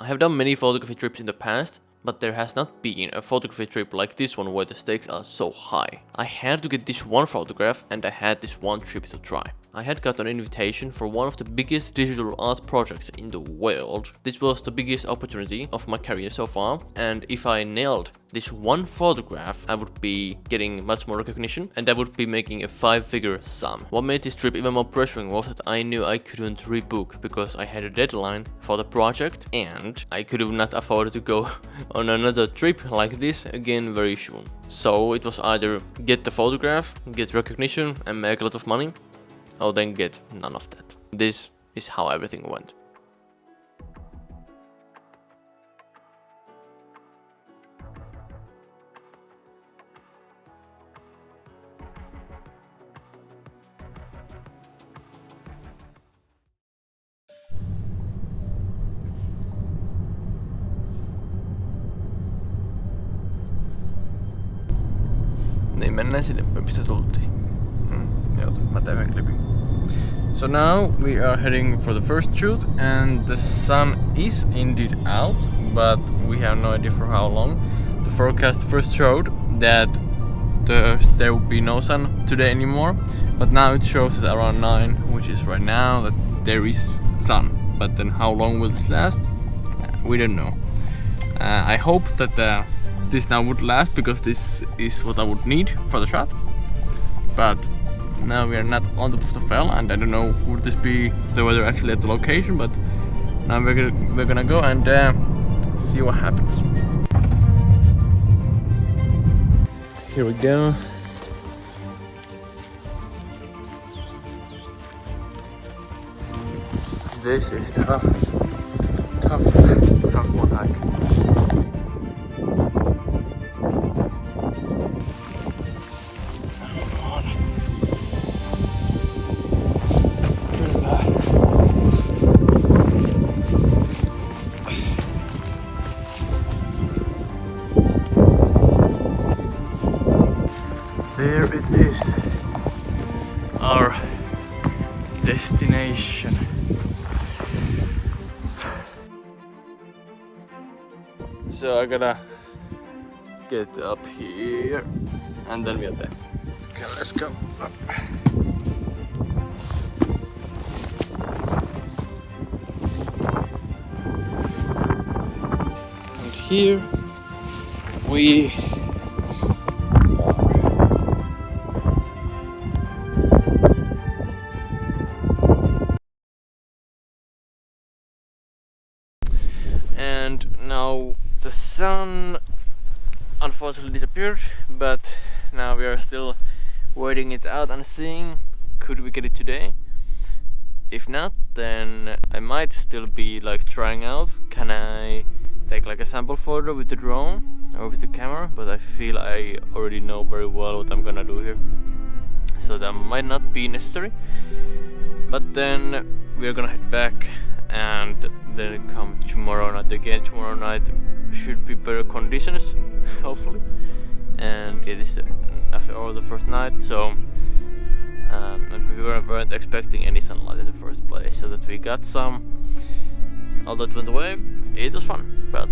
I have done many photography trips in the past, but there has not been a photography trip like this one where the stakes are so high. I had to get this one photograph and I had this one trip to try. I had got an invitation for one of the biggest digital art projects in the world. This was the biggest opportunity of my career so far, and if I nailed this one photograph, I would be getting much more recognition and I would be making a 5-figure sum. What made this trip even more pressuring was that I knew I couldn't rebook because I had a deadline for the project and I could have not afforded to go on another trip like this again very soon. So it was either get the photograph, get recognition and make a lot of money, or then get none of that. This is how everything went. Niin mennään sinne, mistä tultiin. Joo, mä teen yhden klipin. So now we are heading for the first shoot and the sun is indeed out, but we have no idea for how long. The forecast first showed that there would be no sun today anymore, but now it shows at around 9, which is right now, that there is sun. But then how long will this last? We don't know. I hope that this now would last, because this is what I would need for the shot. But now we are not on top of the fell, and I don't know would this be the weather actually at the location, but now we're gonna go and see what happens. Here we go. This is tough one hike. There it is, our destination. So I gotta get up here and then we are there. Okay, let's go up. And here we and now the sun unfortunately disappeared, but now we are still waiting it out and seeing could we get it today. If not, then I might still be like trying out, can I take like a sample photo with the drone or with the camera, but I feel I already know very well what I'm gonna do here, so that might not be necessary. But then we're gonna head back and then come tomorrow night again. Tomorrow night should be better conditions, hopefully. And yeah, this is after all the first night, so and we weren't expecting any sunlight in the first place, so that we got some. All that went away. It was fun, but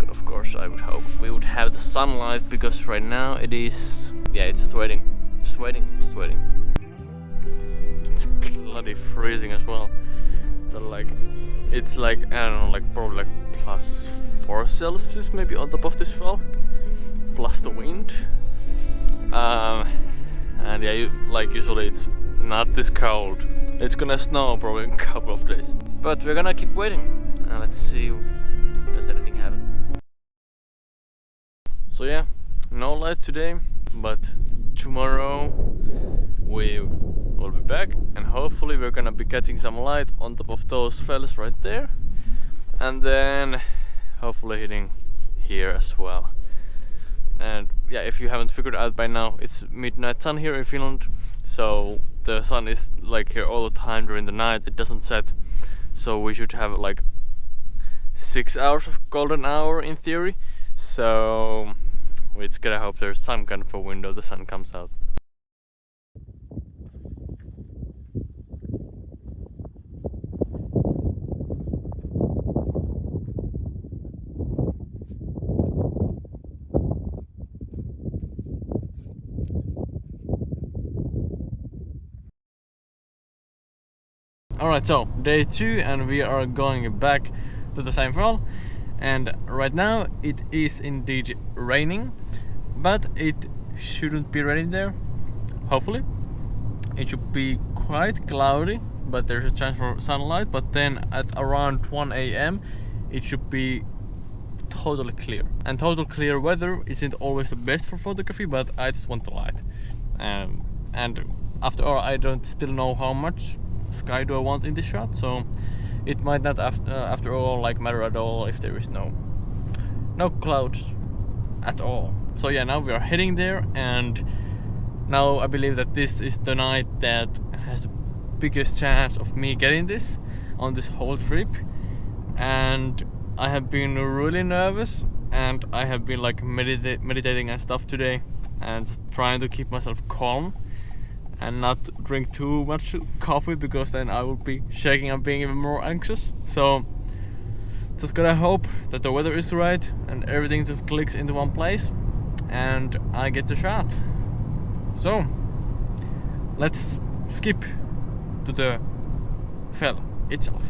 of course I would hope we would have the sunlight, because right now it is, yeah, it's just waiting. It's bloody freezing as well. So like, it's like, I don't know, like probably like +4 Celsius maybe on top of this fall, plus the wind. And yeah, like usually it's not this cold. It's gonna snow probably in a couple of days. But we're gonna keep waiting and let's see, does anything happen. So yeah, no light today, but tomorrow we will be back and hopefully we're gonna be getting some light on top of those fells right there, and then hopefully hitting here as well. And yeah, if you haven't figured out by now, it's midnight sun here in Finland, so the sun is like here all the time during the night. It doesn't set, so we should have like 6 hours of golden hour in theory. So we just gotta hope there's some kind of a window the sun comes out. Alright, so day 2 and we are going back to the same fall. And right now it is indeed raining, but it shouldn't be raining there, hopefully. It should be quite cloudy, but there's a chance for sunlight. But then at around 1 a.m. it should be totally clear. And total clear weather isn't always the best for photography, but I just want the light. And after all, I don't still know how much sky do I want in this shot, so it might not after all like matter at all if there is no clouds at all. So yeah, now we are heading there, and now I believe that this is the night that has the biggest chance of me getting this on this whole trip. And I have been really nervous, and I have been like meditating and stuff today, and just trying to keep myself calm and not drink too much coffee, because then I will be shaking and being even more anxious. So just gotta hope that the weather is right and everything just clicks into one place and I get the shot. So let's skip to the fell itself.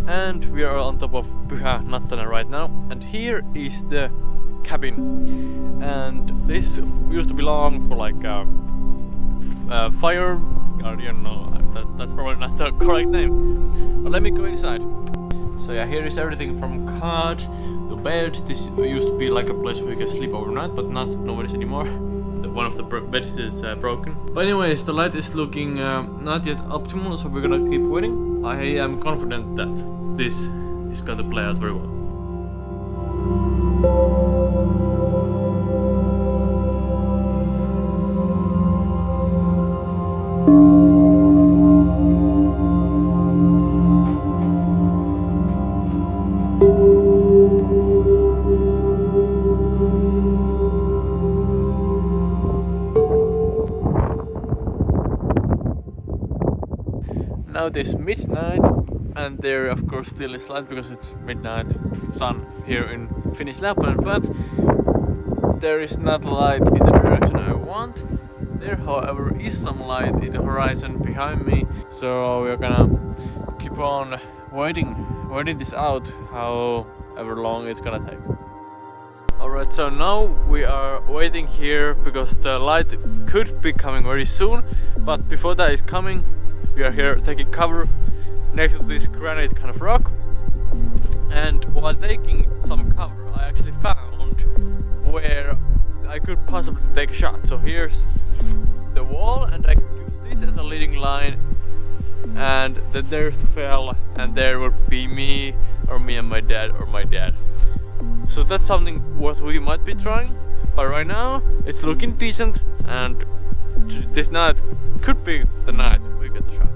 And we are on top of Pyhä Nattanen right now, and here is the cabin. And this used to belong for like fire guardian. No, that's probably not the correct name. But let me go inside. So yeah, here is everything from cot to bed. This used to be like a place where you can sleep overnight, but nobody's anymore. One of the beds is broken. But anyways, the light is looking not yet optimal, so we're gonna keep waiting. I am confident that this is going to play out very well. Now it is midnight, and there of course still is light because it's midnight sun here in Finnish Lapland, but there is not light in the direction I want. There however is some light in the horizon behind me, so we're gonna keep on waiting this out, however long it's gonna take. Alright, so now we are waiting here because the light could be coming very soon, but before that is coming, we are here taking cover next to this granite kind of rock. And while taking some cover, I actually found where I could possibly take a shot. So here's the wall, and I could use this as a leading line, and then there's the fell, and there would be me and my dad, or my dad. So that's something what we might be trying, but right now it's looking decent, and this night could be the night we get the shot.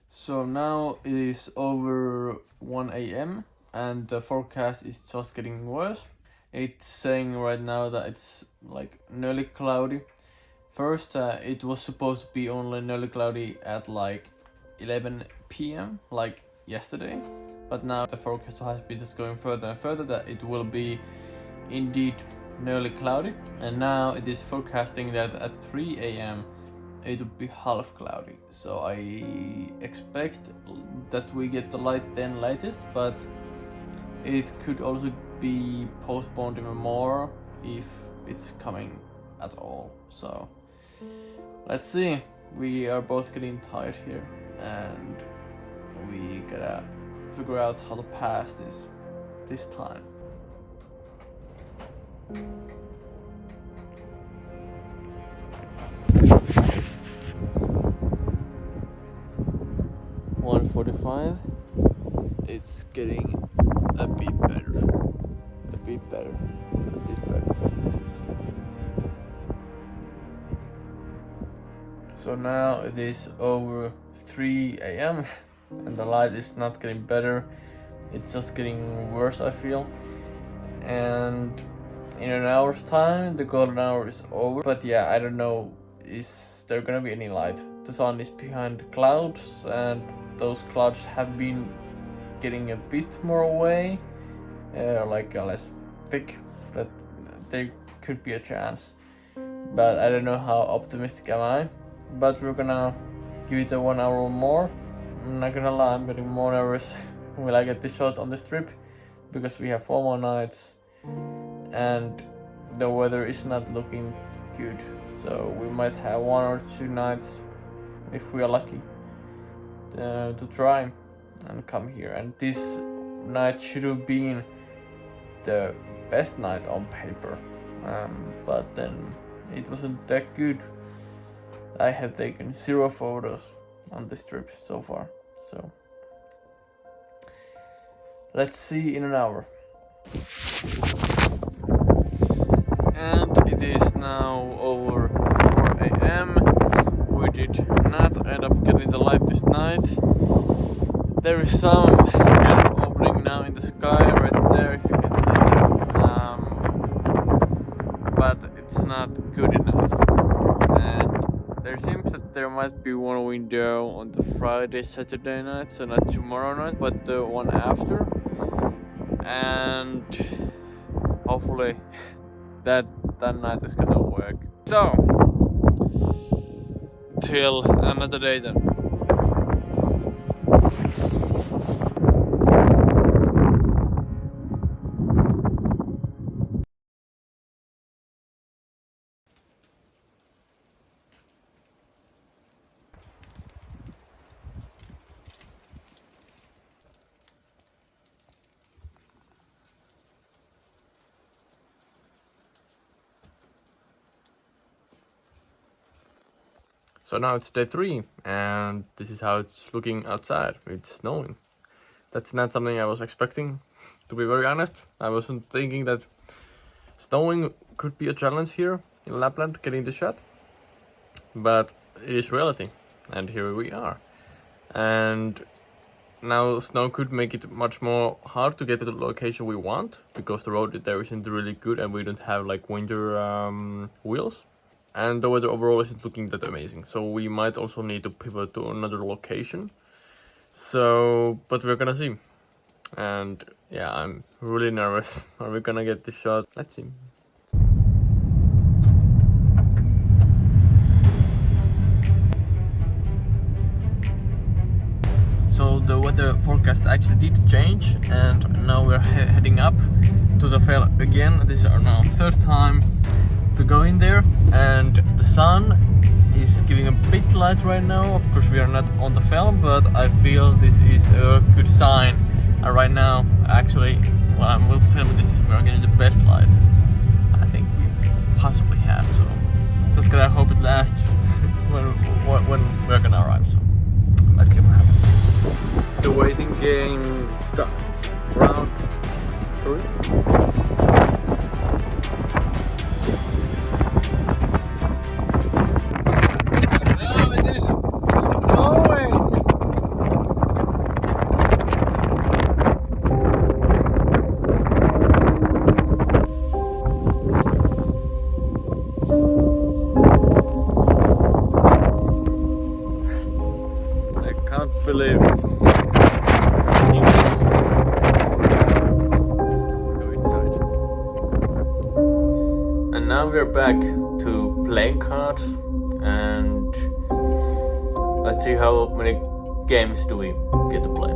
So now it is over 1 a.m. and the forecast is just getting worse. It's saying right now that it's like nearly cloudy. First it was supposed to be only nearly cloudy at like 11 p.m. like yesterday, but now the forecast has been just going further and further that it will be indeed nearly cloudy, and now it is forecasting that at 3 a.m. it would be half cloudy. So I expect that we get the light then latest, but it could also be postponed even more if it's coming at all. So let's see. We are both getting tired here, and we gotta figure out how to pass this time. .45. It's getting a bit better. So now it is over 3 a.m. and the light is not getting better. It's just getting worse, I feel. And in an hour's time, the golden hour is over. But yeah, I don't know, is there gonna be any light? The sun is behind clouds, and those clouds have been getting a bit more away, less thick, but there could be a chance. But I don't know how optimistic am I. But we're gonna give it a 1 hour more. I'm not gonna lie, I'm getting more nervous will I get the shot on this trip, because we have 4 more nights and the weather is not looking good. So we might have 1 or 2 nights, if we are lucky, to try and come here. And this night should have been the best night on paper, but then it wasn't that good. I have taken 0 photos on this trip so far, so let's see in an hour. And it is now over 4 AM. We did not end up getting the light this night. There is some kind of opening now in the sky right there, if you can see it. But it's not good enough. And there seems that there might be one window on the Friday, Saturday night, so not tomorrow night, but the one after. And hopefully that night is gonna work. So, till another day then. So now it's day 3, and this is how it's looking outside. It's snowing. That's not something I was expecting, to be very honest. I wasn't thinking that snowing could be a challenge here in Lapland, getting the shot. But it is reality, and here we are. And now snow could make it much more hard to get to the location we want, because the road there isn't really good and we don't have like winter wheels. And the weather overall isn't looking that amazing, so we might also need to pivot to another location. So, but we're gonna see. And yeah, I'm really nervous. Are we gonna get the shot? Let's see. So the weather forecast actually did change, and now we're heading up to the fell again. This is our now 3rd time to go in there, and the sun is giving a bit light right now. Of course we are not on the fell, but I feel this is a good sign. And right now, actually, while I'm filming this, we are getting the best light I think we possibly have. So just gonna hope it lasts when we're gonna arrive. So let's see what happens. The waiting game starts. Round 3. Believe it. Go inside. And now we're back to playing cards, and let's see how many games do we get to play.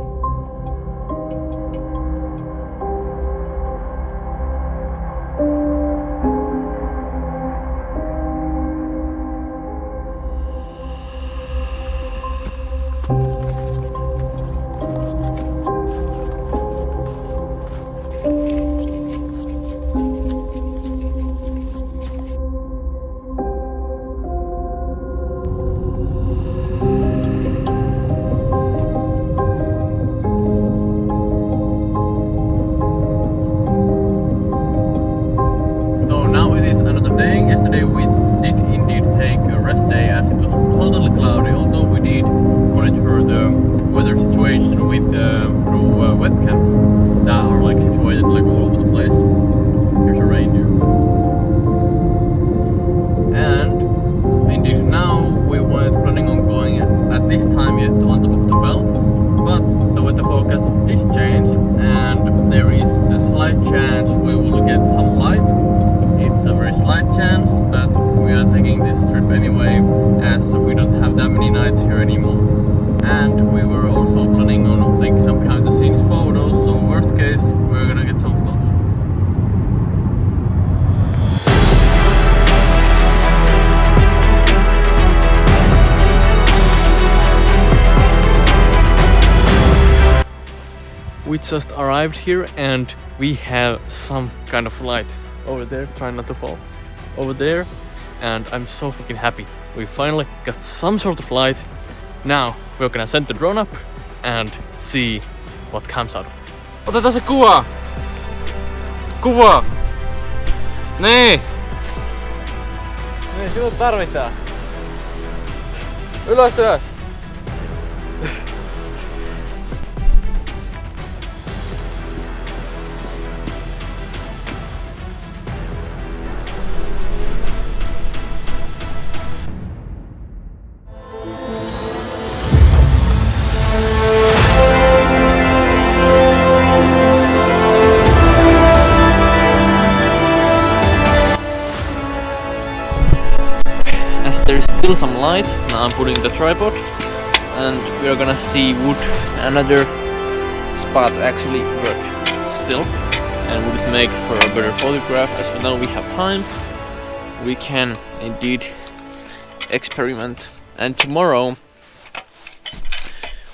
slight chance we will get some light. It's a very slight chance, but we are taking this trip anyway, as we don't have that many nights here anymore. And we were also planning on taking some behind the scenes photos, so worst case, we're gonna get some of those. We just arrived here and we have some kind of light over there, trying not to fall over there, and I'm so fucking happy. We finally got some sort of light. Now we're gonna send the drone up and see what comes out of it. Otetaan se kuva! Kuva! Niin! Niin, sinut tarvitaan. Ylös, ylös! There's still some light. Now I'm putting the tripod and we are gonna see would another spot actually work still, and would it make for a better photograph. As for now we have time, we can indeed experiment, and tomorrow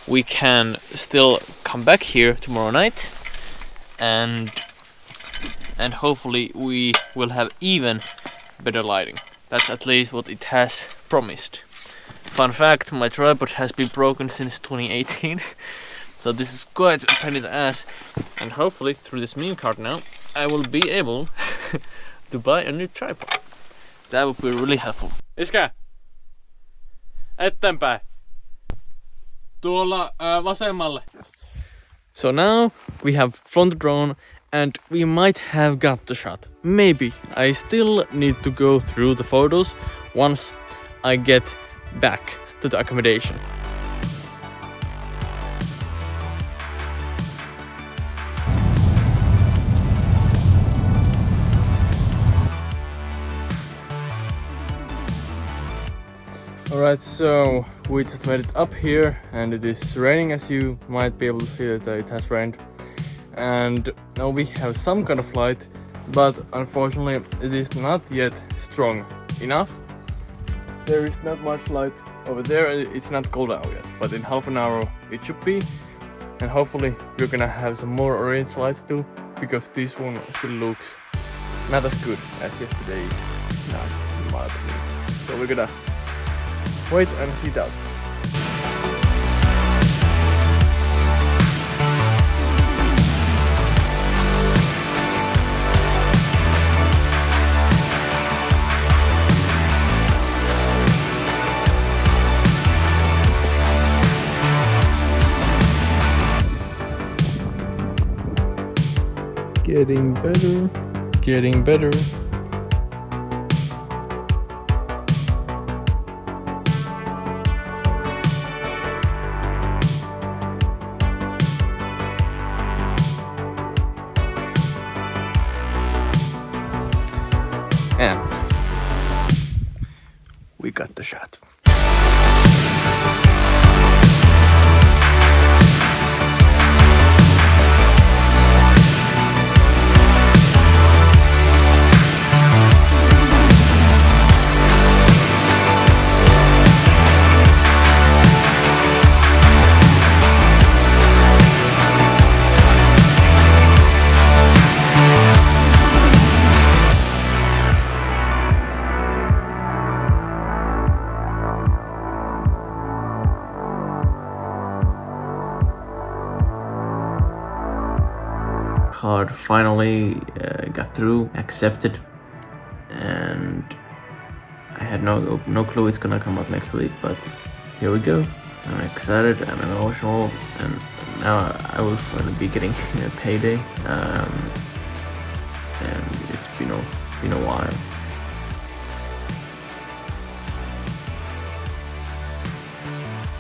we can still come back here tomorrow night and hopefully we will have even better lighting. That's at least what it has promised. Fun fact, my tripod has been broken since 2018. So this is quite a pain in the ass. And hopefully through this meme card now, I will be able to buy a new tripod. That would be really helpful. Iskä! Eteenpäin! Tuolla vasemmalle. So now we have flown the drone and we might have got the shot. Maybe. I still need to go through the photos once I get back to the accommodation. Alright, so we just made it up here and it is raining, as you might be able to see that it has rained. And now we have some kind of light, but unfortunately it is not yet strong enough. There is not much light over there, it's not cold out yet, but in half an hour it should be. And hopefully we're gonna have some more orange lights too, because this one still looks not as good as yesterday night, in my opinion. So we're gonna wait and see that. Getting better, getting better. And we got the shot. Card finally got through, accepted, and I had no clue it's gonna come out next week, but here we go. I'm excited, I'm emotional, and now I will finally be getting a payday, and it's been a while.